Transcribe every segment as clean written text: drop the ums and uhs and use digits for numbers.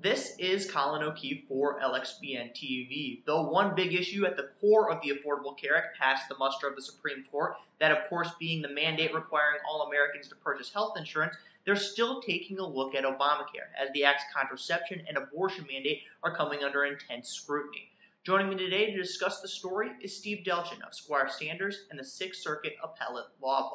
This is Colin O'Keefe for LXBN TV. Though one big issue at the core of the Affordable Care Act passed the muster of the Supreme Court, that of course being the mandate requiring all Americans to purchase health insurance, they're still taking a look at Obamacare, as the act's contraception and abortion mandate are coming under intense scrutiny. Joining me today to discuss the story is Steve Delchin of Squire Sanders and the Sixth Circuit Appellate Blog.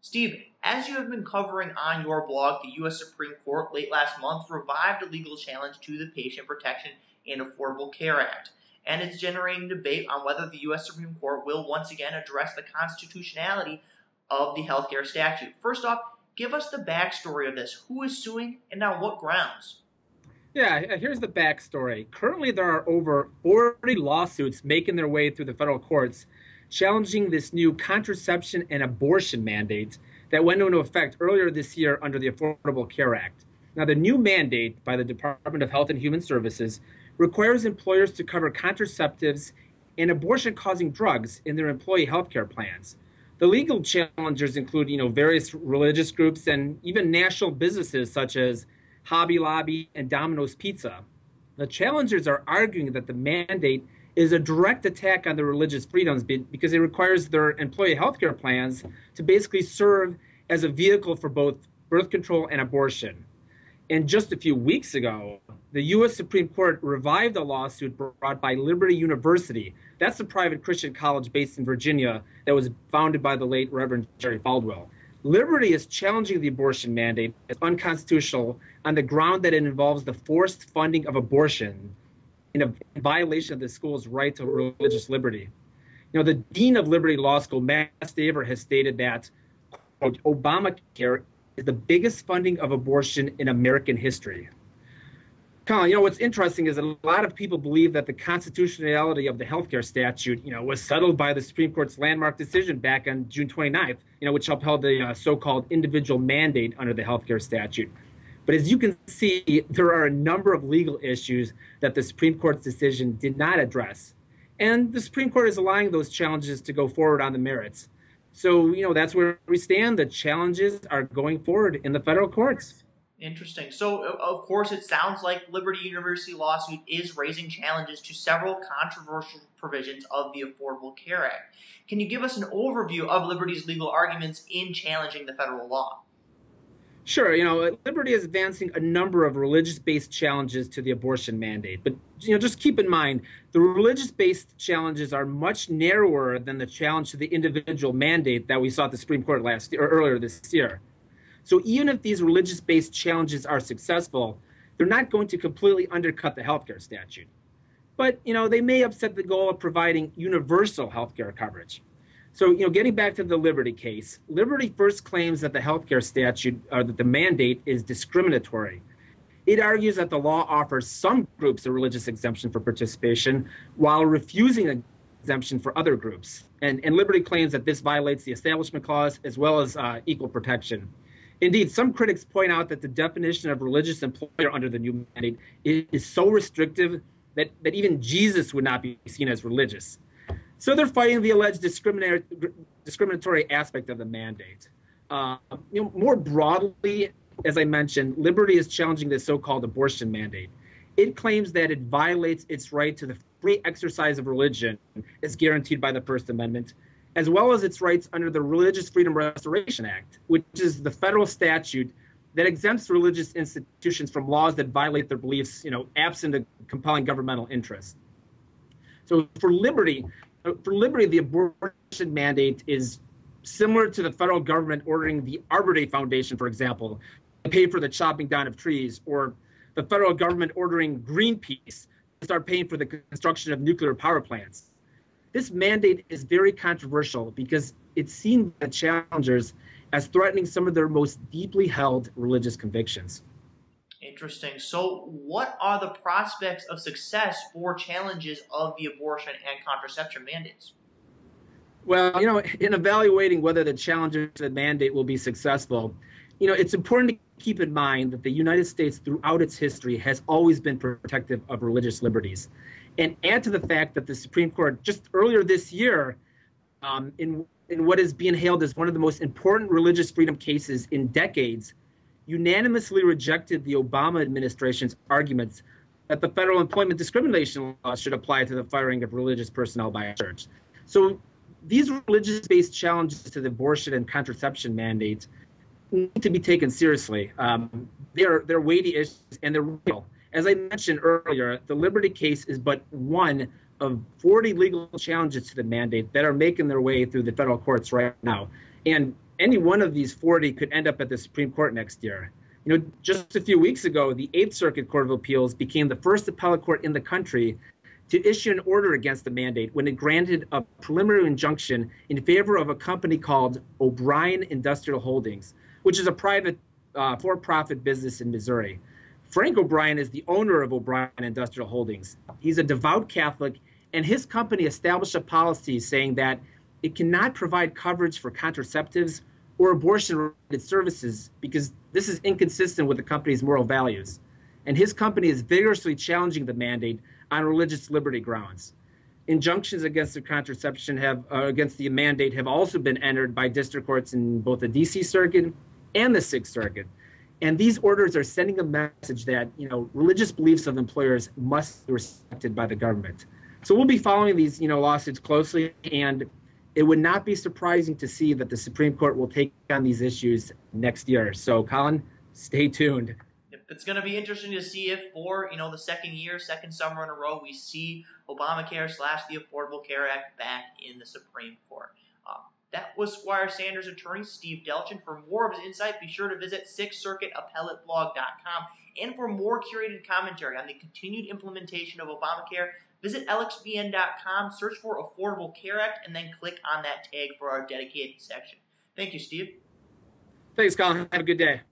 Steve, as you have been covering on your blog, the U.S. Supreme Court late last month revived a legal challenge to the Patient Protection and Affordable Care Act, and it's generating debate on whether the U.S. Supreme Court will once again address the constitutionality of the healthcare statute. First off, give us the backstory of this. Who is suing and on what grounds? Yeah, here's the backstory. Currently, there are over 40 lawsuits making their way through the federal courts challenging this new contraception and abortion mandate that went into effect earlier this year under the Affordable Care Act. Now, the new mandate by the Department of Health and Human Services requires employers to cover contraceptives and abortion-causing drugs in their employee health care plans. The legal challengers include, various religious groups and even national businesses such as Hobby Lobby and Domino's Pizza. The challengers are arguing that the mandate is a direct attack on their religious freedoms because it requires their employee health care plans to basically serve as a vehicle for both birth control and abortion. And just a few weeks ago, the U.S. Supreme Court revived a lawsuit brought by Liberty University. That's a private Christian college based in Virginia that was founded by the late Reverend Jerry Falwell. Liberty is challenging the abortion mandate as unconstitutional on the ground that it involves the forced funding of abortion in a violation of the school's right to religious liberty. The dean of Liberty Law School, Matt Staver, has stated that, quote, Obamacare is the biggest funding of abortion in American history. Colin, what's interesting is a lot of people believe that the constitutionality of the healthcare statute, was settled by the Supreme Court's landmark decision back on June 29th, which upheld the so-called individual mandate under the healthcare statute. But as you can see, there are a number of legal issues that the Supreme Court's decision did not address. And the Supreme Court is allowing those challenges to go forward on the merits. So, that's where we stand. The challenges are going forward in the federal courts. Interesting. So, of course, it sounds like Liberty University lawsuit is raising challenges to several controversial provisions of the Affordable Care Act. Can you give us an overview of Liberty's legal arguments in challenging the federal law? Sure. Liberty is advancing a number of religious-based challenges to the abortion mandate. But, just keep in mind, the religious-based challenges are much narrower than the challenge to the individual mandate that we saw at the Supreme Court earlier this year. So even if these religious-based challenges are successful, they're not going to completely undercut the healthcare statute. But, they may upset the goal of providing universal healthcare coverage. So, getting back to the Liberty case, Liberty first claims that the healthcare statute, or that the mandate, is discriminatory. It argues that the law offers some groups a religious exemption for participation while refusing an exemption for other groups. And Liberty claims that this violates the Establishment Clause as well as equal protection. Indeed, some critics point out that the definition of religious employer under the new mandate is so restrictive that even Jesus would not be seen as religious. So they're fighting the alleged discriminatory aspect of the mandate. More broadly, as I mentioned, Liberty is challenging the so-called abortion mandate. It claims that it violates its right to the free exercise of religion as guaranteed by the First Amendment, as well as its rights under the Religious Freedom Restoration Act, which is the federal statute that exempts religious institutions from laws that violate their beliefs, absent a compelling governmental interest. So for Liberty, the abortion mandate is similar to the federal government ordering the Arbor Day Foundation, for example, to pay for the chopping down of trees, or the federal government ordering Greenpeace to start paying for the construction of nuclear power plants. This mandate is very controversial because it's seen by challengers as threatening some of their most deeply held religious convictions. Interesting. So what are the prospects of success for challenges of the abortion and contraception mandates? Well, in evaluating whether the challenges to the mandate will be successful, it's important to keep in mind that the United States throughout its history has always been protective of religious liberties. And add to the fact that the Supreme Court just earlier this year, in what is being hailed as one of the most important religious freedom cases in decades, unanimously rejected the Obama administration's arguments that the federal employment discrimination law should apply to the firing of religious personnel by a church. So these religious-based challenges to the abortion and contraception mandates need to be taken seriously. They're weighty issues and they're real. As I mentioned earlier, the Liberty case is but one of 40 legal challenges to the mandate that are making their way through the federal courts right now. And any one of these 40 could end up at the Supreme Court next year. You know, just a few weeks ago, the Eighth Circuit Court of Appeals became the first appellate court in the country to issue an order against the mandate when it granted a preliminary injunction in favor of a company called O'Brien Industrial Holdings, which is a private for-profit business in Missouri. Frank O'Brien is the owner of O'Brien Industrial Holdings. He's a devout Catholic, and his company established a policy saying that it cannot provide coverage for contraceptives or abortion-related services because this is inconsistent with the company's moral values. And his company is vigorously challenging the mandate on religious liberty grounds. Injunctions against the contraception against the mandate have also been entered by district courts in both the D.C. Circuit and the Sixth Circuit. And these orders are sending a message that, you know, religious beliefs of employers must be respected by the government. So we'll be following these, lawsuits closely, and it would not be surprising to see that the Supreme Court will take on these issues next year. So, Colin, stay tuned. It's going to be interesting to see if for, the second summer in a row, we see Obamacare / the Affordable Care Act back in the Supreme Court. That was Squire Sanders attorney Steve Delchin. For more of his insight, be sure to visit SixthCircuitAppellateBlog.com. And for more curated commentary on the continued implementation of Obamacare, visit LXBN.com, search for Affordable Care Act, and then click on that tag for our dedicated section. Thank you, Steve. Thanks, Colin. Have a good day.